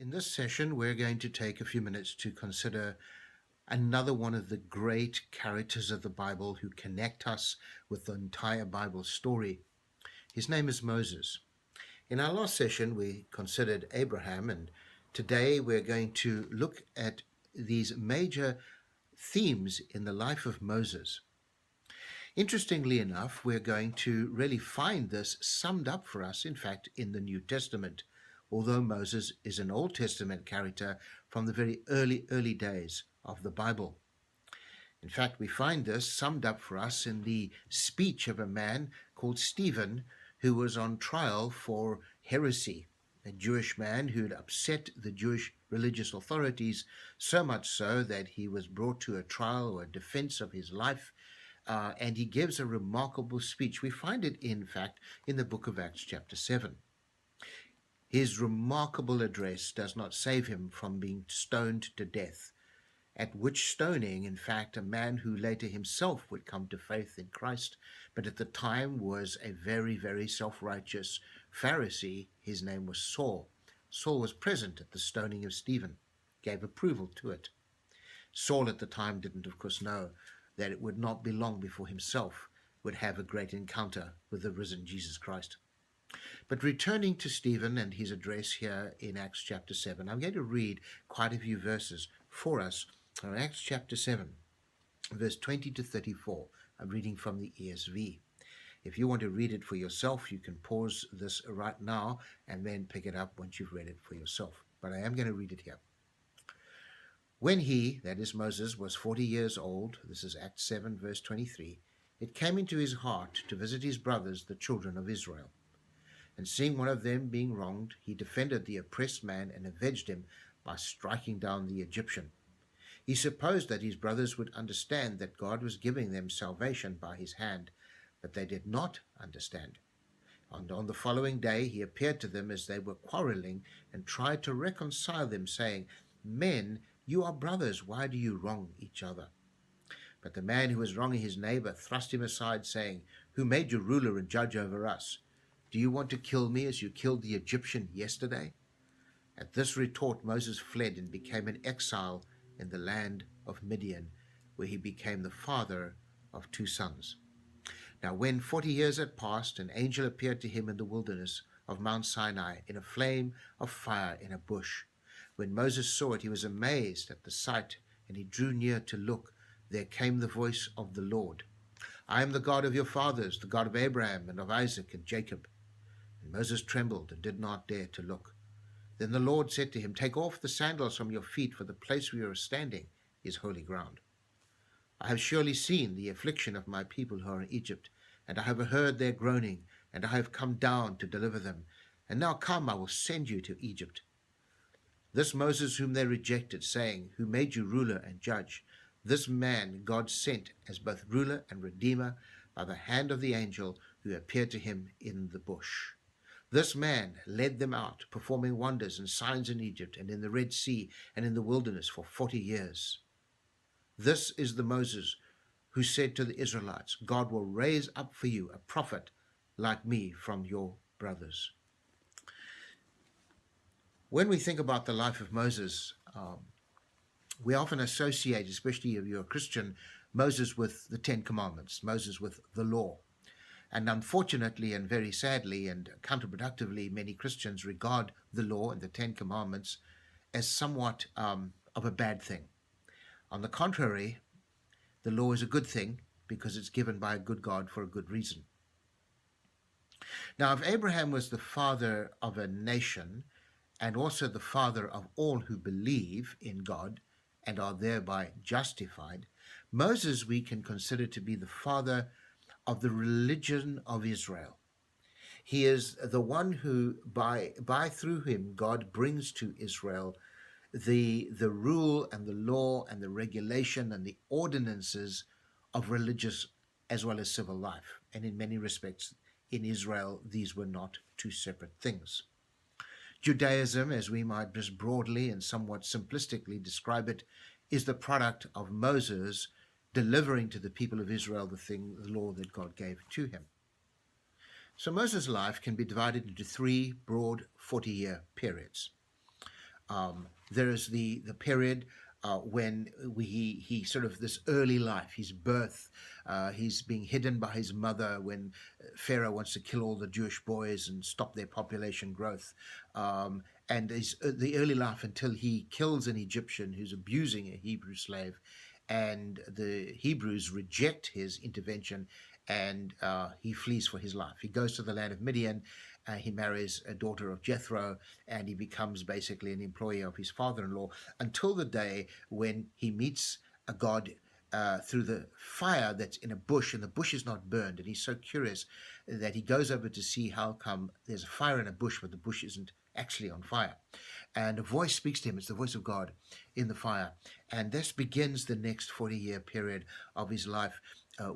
In this session, we're going to take a few minutes to consider another one of the great characters of the Bible who connect us with the entire Bible story. His name is Moses. In our last session, we considered Abraham, and today we're going to look at these major themes in the life of Moses. Interestingly enough, we're going to really find this summed up for us, in fact, in the New Testament, although Moses is an Old Testament character from the very early days of the Bible. In fact, we find this summed up for us in the speech of a man called Stephen, who was on trial for heresy, a Jewish man who had upset the Jewish religious authorities, so much so that he was brought to a trial or a defense of his life, and he gives a remarkable speech. We find it, in fact, in the book of Acts chapter 7. His remarkable address does not save him from being stoned to death, at which stoning, in fact, a man who later himself would come to faith in Christ, but at the time was a very, very self-righteous Pharisee. His name was Saul. Saul was present at the stoning of Stephen, gave approval to it. Saul at the time didn't, of course, know that it would not be long before himself would have a great encounter with the risen Jesus Christ. But returning to Stephen and his address here in Acts chapter 7, I'm going to read quite a few verses for us. Acts chapter 7, verse 20 to 34. I'm reading from the ESV. If you want to read it for yourself, you can pause this right now and then pick it up once you've read it for yourself. But I am going to read it here. When he, that is Moses, was 40 years old, this is Acts 7, verse 23, it came into his heart to visit his brothers, the children of Israel. And seeing one of them being wronged, he defended the oppressed man and avenged him by striking down the Egyptian. He supposed that his brothers would understand that God was giving them salvation by his hand, but they did not understand. And on the following day he appeared to them as they were quarreling and tried to reconcile them, saying, Men, you are brothers, why do you wrong each other? But the man who was wronging his neighbor thrust him aside, saying, Who made you ruler and judge over us? Do you want to kill me as you killed the Egyptian yesterday? At this retort Moses fled and became an exile in the land of Midian, where he became the father of 2 sons. Now when 40 years had passed, an angel appeared to him in the wilderness of Mount Sinai in a flame of fire in a bush. When Moses saw it, he was amazed at the sight, and he drew near to look. There came the voice of the Lord. I am the God of your fathers, the God of Abraham and of Isaac and Jacob. And Moses trembled and did not dare to look. Then the Lord said to him, Take off the sandals from your feet, for the place where you are standing is holy ground. I have surely seen the affliction of my people who are in Egypt, and I have heard their groaning, and I have come down to deliver them. And now come, I will send you to Egypt. This Moses whom they rejected, saying, Who made you ruler and judge? This man God sent as both ruler and redeemer by the hand of the angel who appeared to him in the bush. This man led them out, performing wonders and signs in Egypt and in the Red Sea and in the wilderness for 40 years. This is the Moses who said to the Israelites, God will raise up for you a prophet like me from your brothers. When we think about the life of Moses, we often associate, especially if you're a Christian, Moses with the 10 Commandments, Moses with the law. And unfortunately and very sadly and counterproductively, many Christians regard the law and the 10 Commandments as somewhat of a bad thing. On the contrary, the law is a good thing because it's given by a good God for a good reason. Now, if Abraham was the father of a nation and also the father of all who believe in God and are thereby justified, Moses we can consider to be the father of the religion of Israel. He is the one who, by through him, God brings to Israel the rule and the law and the regulation and the ordinances of religious as well as civil life. And in many respects, in Israel, these were not two separate things. Judaism, as we might just broadly and somewhat simplistically describe it, is the product of Moses delivering to the people of Israel the law that God gave to him. So Moses' life can be divided into 3 broad 40-year periods. There is the period when he sort of this early life, his birth, he's being hidden by his mother when Pharaoh wants to kill all the Jewish boys and stop their population growth. And the early life until he kills an Egyptian who's abusing a Hebrew slave, and the Hebrews reject his intervention, and he flees for his life. He goes to the land of Midian. He marries a daughter of Jethro, and he becomes basically an employee of his father-in-law until the day when he meets a God through the fire that's in a bush, and the bush is not burned. And he's so curious that he goes over to see how come there's a fire in a bush, but the bush isn't actually on fire. And a voice speaks to him. It's the voice of God in the fire. And this begins the next 40-year period of his life,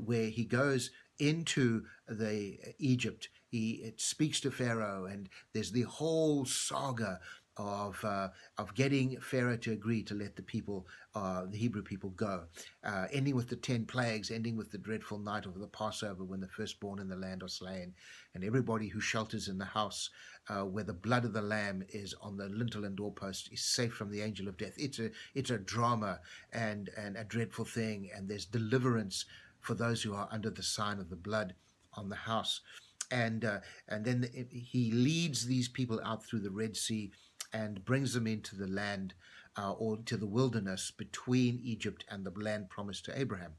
where he goes into the Egypt. It speaks to Pharaoh, and there's the whole saga of getting Pharaoh to agree to let the people, the Hebrew people, go, ending with the 10 plagues, ending with the dreadful night of the Passover when the firstborn in the land are slain, and everybody who shelters in the house where the blood of the lamb is on the lintel and doorpost is safe from the angel of death. It's a drama and a dreadful thing, and there's deliverance for those who are under the sign of the blood on the house. And then he leads these people out through the Red Sea and brings them into the land or to the wilderness between Egypt and the land promised to Abraham.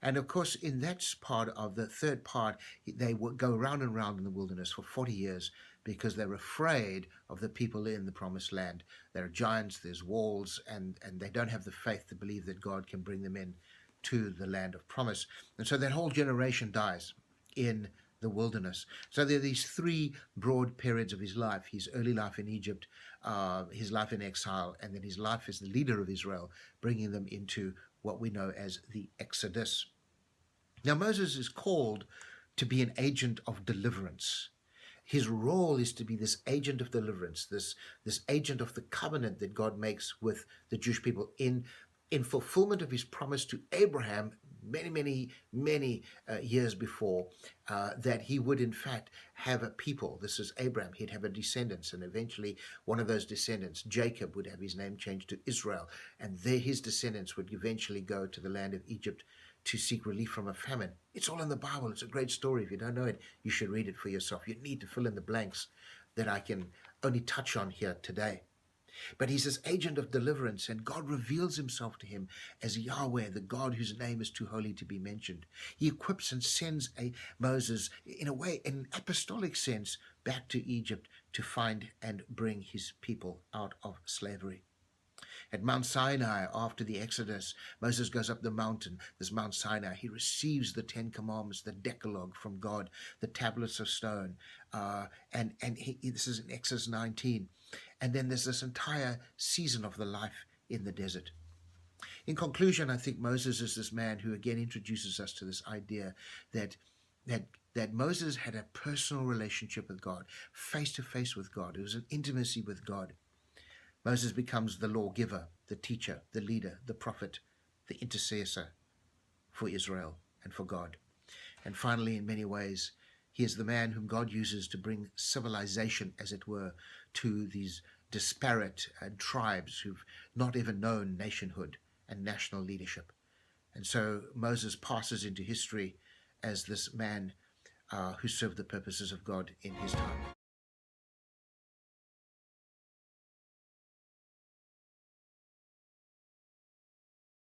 And of course, in that part of the third part, they would go round and round in the wilderness for 40 years because they're afraid of the people in the promised land. There are giants, there's walls, and they don't have the faith to believe that God can bring them in to the land of promise. And so that whole generation dies in the wilderness. So there are these three broad periods of his life: his early life in Egypt, his life in exile, and then his life as the leader of Israel, bringing them into what we know as the Exodus. Now Moses is called to be an agent of deliverance. His role is to be this agent of deliverance, this agent of the covenant that God makes with the Jewish people in fulfillment of his promise to Abraham many years before, that he would in fact have a people. This is Abraham. He'd have a descendants, and eventually one of those descendants, Jacob, would have his name changed to Israel, and his descendants would eventually go to the land of Egypt to seek relief from a famine. It's all in the Bible. It's a great story. If you don't know it, you should read it for yourself. You need to fill in the blanks that I can only touch on here today. But he's this agent of deliverance, and God reveals himself to him as Yahweh, the God whose name is too holy to be mentioned. He equips and sends Moses, in a way, in an apostolic sense, back to Egypt to find and bring his people out of slavery. At Mount Sinai, after the Exodus, Moses goes up the mountain, this Mount Sinai. He receives the 10 Commandments, the Decalogue from God, the tablets of stone. This is in Exodus 19. And then there's this entire season of the life in the desert. In conclusion, I think Moses is this man who again introduces us to this idea that Moses had a personal relationship with God, face to face with God. It was an intimacy with God. Moses becomes the lawgiver, the teacher, the leader, the prophet, the intercessor for Israel and for God. And finally, in many ways, he is the man whom God uses to bring civilization, as it were, to these disparate tribes who've not even known nationhood and national leadership. And so Moses passes into history as this man who served the purposes of God in his time.